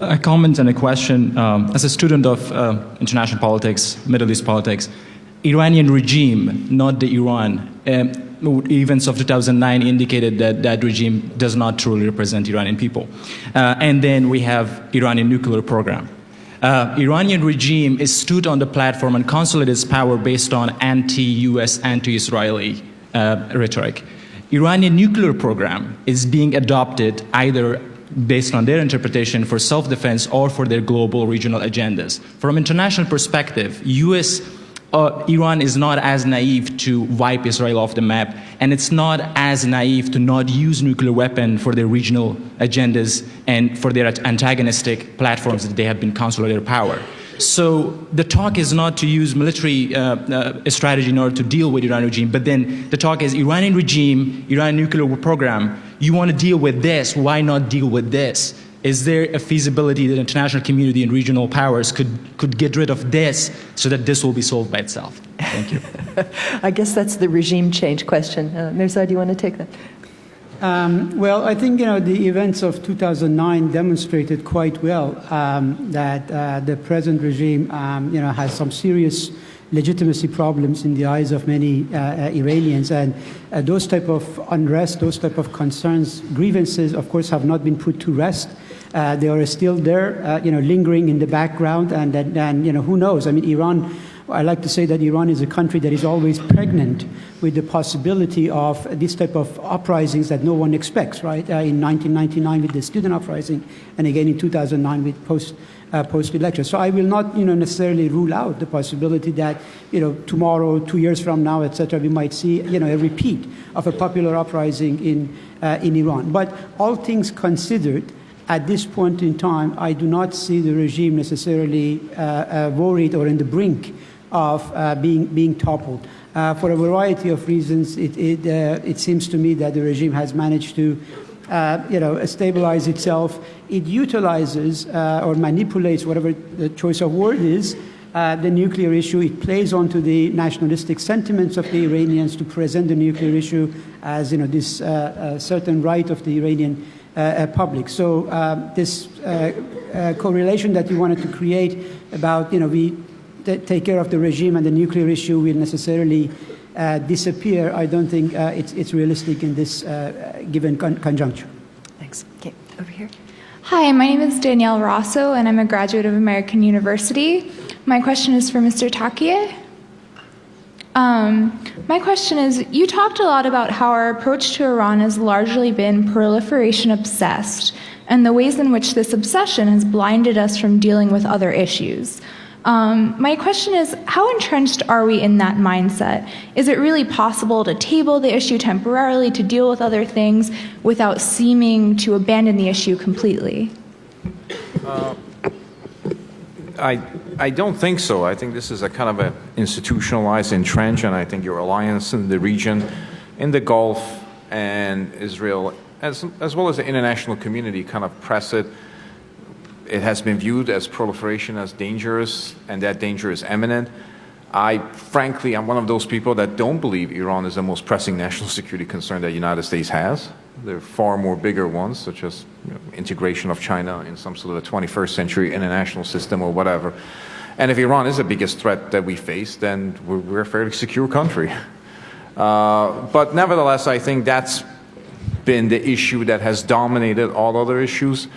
A comment and a question. As a student of international politics, Middle East politics, Iranian regime, not the Iran, events of 2009 indicated that that regime does not truly represent Iranian people. And then we have Iranian nuclear program. Iranian regime is stood on the platform and consolidates power based on anti-US, anti-Israeli rhetoric. Iranian nuclear program is being adopted either based on their interpretation for self-defense or for their global regional agendas. From international perspective, Iran is not as naive to wipe Israel off the map, and it's not as naive to not use nuclear weapon for their regional agendas and for their antagonistic platforms that they have been consolidating power. So the talk is not to use military strategy in order to deal with Iranian regime, but then the talk is Iranian regime, Iranian nuclear program, you want to deal with this, why not deal with this? Is there a feasibility that the international community and regional powers could get rid of this so that this will be solved by itself? Thank you. I guess that's the regime change question. Mehrzad, do you want to take that? Well, I think the events of 2009 demonstrated quite well that the present regime has some serious legitimacy problems in the eyes of many Iranians, and those type of unrest, those type of concerns, grievances, of course, have not been put to rest. They are still there, lingering in the background, and who knows? I mean, Iran. I like to say that Iran is a country that is always pregnant with the possibility of this type of uprisings that no one expects, right? In 1999 with the student uprising, and again in 2009 with post-election. So I will not, necessarily rule out the possibility that, tomorrow, 2 years from now, etc., we might see, a repeat of a popular uprising in Iran. But all things considered, at this point in time, I do not see the regime necessarily worried or in the brink of being toppled. For a variety of reasons, it seems to me that the regime has managed to stabilize itself. It utilizes or manipulates, whatever the choice of word is, the nuclear issue. It plays onto the nationalistic sentiments of the Iranians to present the nuclear issue as this certain right of the Iranian public. So this correlation that you wanted to create about we take care of the regime and the nuclear issue will necessarily disappear, I don't think it's realistic in this given conjuncture. Thanks. Okay, over here. Hi, my name is Danielle Rosso, and I'm a graduate of American University. My question is for Mr. Takieh. My question is, you talked a lot about how our approach to Iran has largely been proliferation obsessed, and the ways in which this obsession has blinded us from dealing with other issues. My question is, how entrenched are we in that mindset? Is it really possible to table the issue temporarily to deal with other things without seeming to abandon the issue completely? I don't think so. I think this is a kind of an institutionalized entrench, and I think your alliance in the region, in the Gulf and Israel, as well as the international community, kind of press it. It has been viewed as proliferation as dangerous, and that danger is imminent. Frankly, I'm one of those people that don't believe Iran is the most pressing national security concern that the United States has. There are far more bigger ones, such as integration of China in some sort of the 21st century international system or whatever. And if Iran is the biggest threat that we face, then we're a fairly secure country. But nevertheless, I think that's been the issue that has dominated all other issues.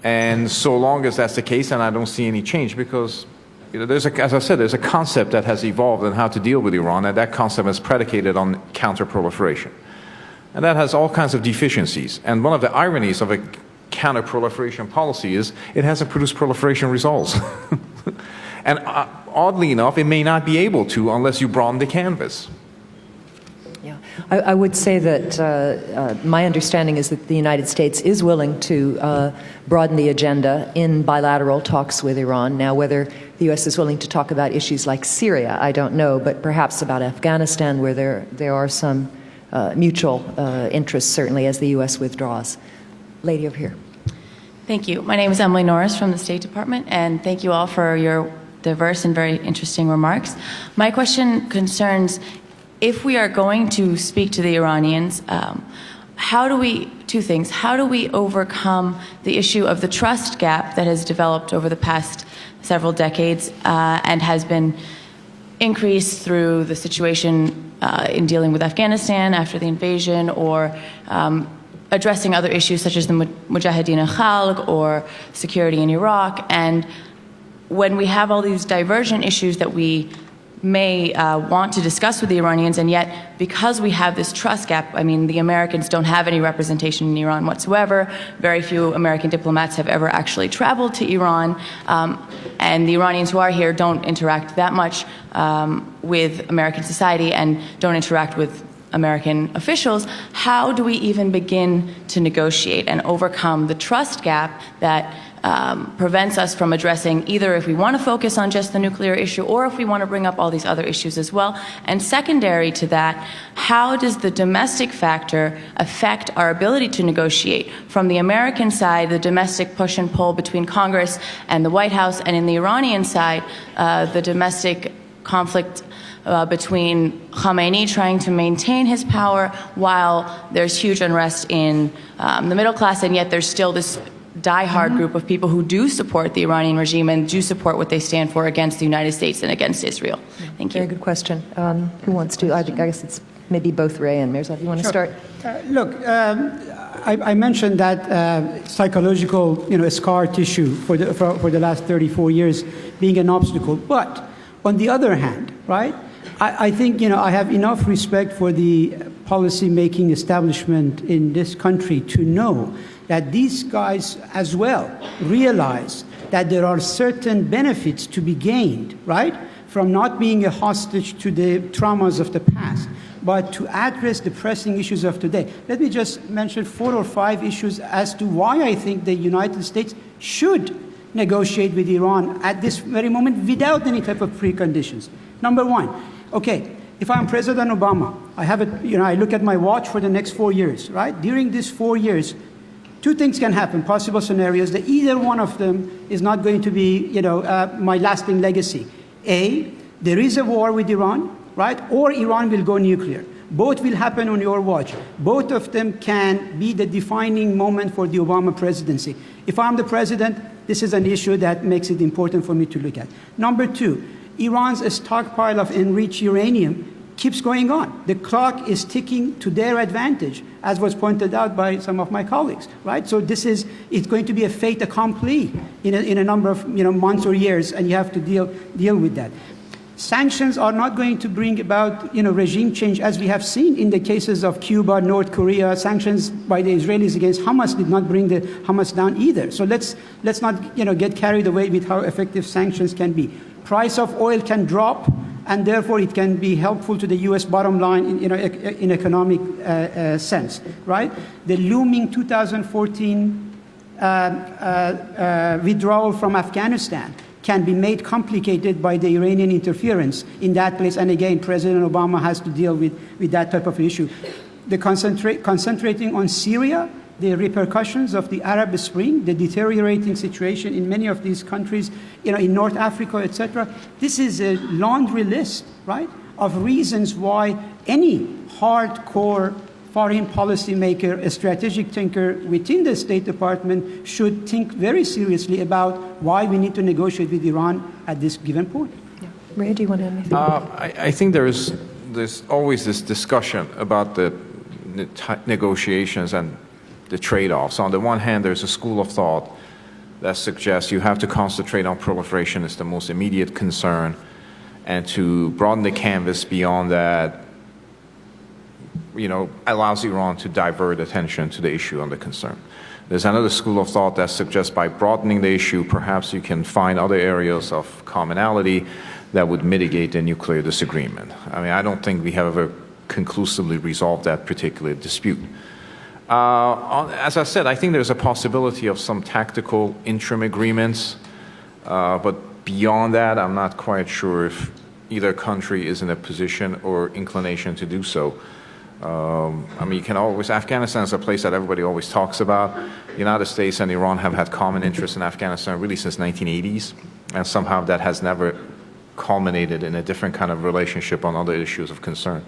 And so long as that's the case, then I don't see any change, because as I said, there's a concept that has evolved on how to deal with Iran, and that concept is predicated on counter-proliferation. And that has all kinds of deficiencies. And one of the ironies of a counter-proliferation policy is it hasn't produced proliferation results. And oddly enough, it may not be able to unless you broaden the canvas. Yeah, I would say that my understanding is that the United States is willing to broaden the agenda in bilateral talks with Iran. Now, whether the U.S. is willing to talk about issues like Syria, I don't know, but perhaps about Afghanistan, where there are some mutual interests, certainly, as the U.S. withdraws. Lady over here. Thank you. My name is Emily Norris from the State Department, and thank you all for your diverse and very interesting remarks. My question concerns, if we are going to speak to the Iranians, two things. How do we overcome the issue of the trust gap that has developed over the past several decades and has been increased through the situation in dealing with Afghanistan after the invasion, or addressing other issues such as the Mujahideen Khalq or security in Iraq? And when we have all these divergent issues that we may want to discuss with the Iranians, and yet because we have this trust gap, I mean, the Americans don't have any representation in Iran whatsoever. Very few American diplomats have ever actually traveled to Iran, and the Iranians who are here don't interact that much with American society and don't interact with American officials. How do we even begin to negotiate and overcome the trust gap that prevents us from addressing either if we want to focus on just the nuclear issue or if we want to bring up all these other issues as well? And secondary to that, how does the domestic factor affect our ability to negotiate? From the American side, the domestic push and pull between Congress and the White House, and in the Iranian side, the domestic conflict between Khamenei trying to maintain his power while there's huge unrest in the middle class, and yet there's still this die-hard group of people who do support the Iranian regime and do support what they stand for against the United States and against Israel. Thank you. Very good question. Who wants to? I guess it's maybe both Ray and Mehrzad. You want to start? Look, I mentioned that psychological, scar tissue for the last 34 years being an obstacle. But on the other hand, right, I think, I have enough respect for the policy-making establishment in this country to know that these guys as well realize that there are certain benefits to be gained, right, from not being a hostage to the traumas of the past, but to address the pressing issues of today. Let me just mention 4 or 5 issues as to why I think the United States should negotiate with Iran at this very moment without any type of preconditions. Number 1, okay, if I'm President Obama, I have I look at my watch for the next 4 years, right? During these 4 years, 2 things can happen, possible scenarios, that either one of them is not going to be, my lasting legacy. A, there is a war with Iran, right? Or Iran will go nuclear. Both will happen on your watch. Both of them can be the defining moment for the Obama presidency. If I'm the president, this is an issue that makes it important for me to look at. Number 2, Iran's stockpile of enriched uranium keeps going on. The clock is ticking to their advantage, as was pointed out by some of my colleagues, right? So it's going to be a fait accompli in a number of months or years, and you have to deal with that. Sanctions are not going to bring about regime change, as we have seen in the cases of Cuba, North Korea. Sanctions by the Israelis against Hamas did not bring the Hamas down either. So let's not get carried away with how effective sanctions can be. Price of oil can drop, and therefore it can be helpful to the U.S. bottom line in economic sense, right? The looming 2014 withdrawal from Afghanistan can be made complicated by the Iranian interference in that place. And again, President Obama has to deal with that type of issue. The concentrating on Syria, the repercussions of the Arab Spring, the deteriorating situation in many of these countries, in North Africa, etc. This is a laundry list, right, of reasons why any hardcore foreign policy maker, a strategic thinker within the State Department should think very seriously about why we need to negotiate with Iran at this given point. Yeah. Ray, do you want to add anything? I think there's always this discussion about the negotiations and the trade-offs. On the one hand, there's a school of thought that suggests you have to concentrate on proliferation as the most immediate concern, and to broaden the canvas beyond that allows Iran to divert attention to the issue under concern. There's another school of thought that suggests by broadening the issue, perhaps you can find other areas of commonality that would mitigate the nuclear disagreement. I mean, I don't think we have ever conclusively resolved that particular dispute. As I said, I think there's a possibility of some tactical interim agreements, but beyond that, I'm not quite sure if either country is in a position or inclination to do so. I mean, you can always, Afghanistan is a place that everybody always talks about. The United States and Iran have had common interests in Afghanistan really since 1980s, and somehow that has never culminated in a different kind of relationship on other issues of concern.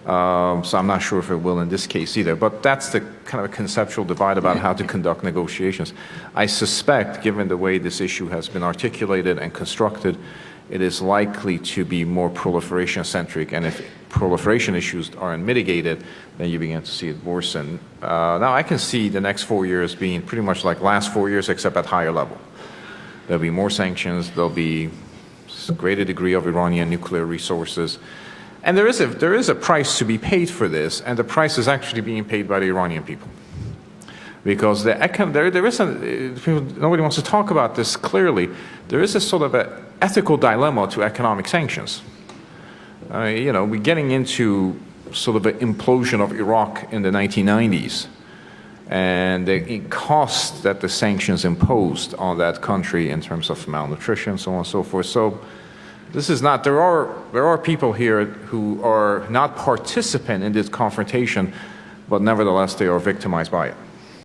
So I'm not sure if it will in this case either. But that's the kind of a conceptual divide about how to conduct negotiations. I suspect, given the way this issue has been articulated and constructed, it is likely to be more proliferation-centric. And if proliferation issues aren't mitigated, then you begin to see it worsen. Now, I can see the next 4 years being pretty much like last 4 years, except at higher level. There'll be more sanctions. There'll be a greater degree of Iranian nuclear resources. And there is a price to be paid for this, and the price is actually being paid by the Iranian people. Because nobody wants to talk about this clearly. There is a sort of an ethical dilemma to economic sanctions. We're getting into sort of an implosion of Iraq in the 1990s, and the cost that the sanctions imposed on that country in terms of malnutrition, so on and so forth. So this is not, there are people here who are not participant in this confrontation, but nevertheless they are victimized by it.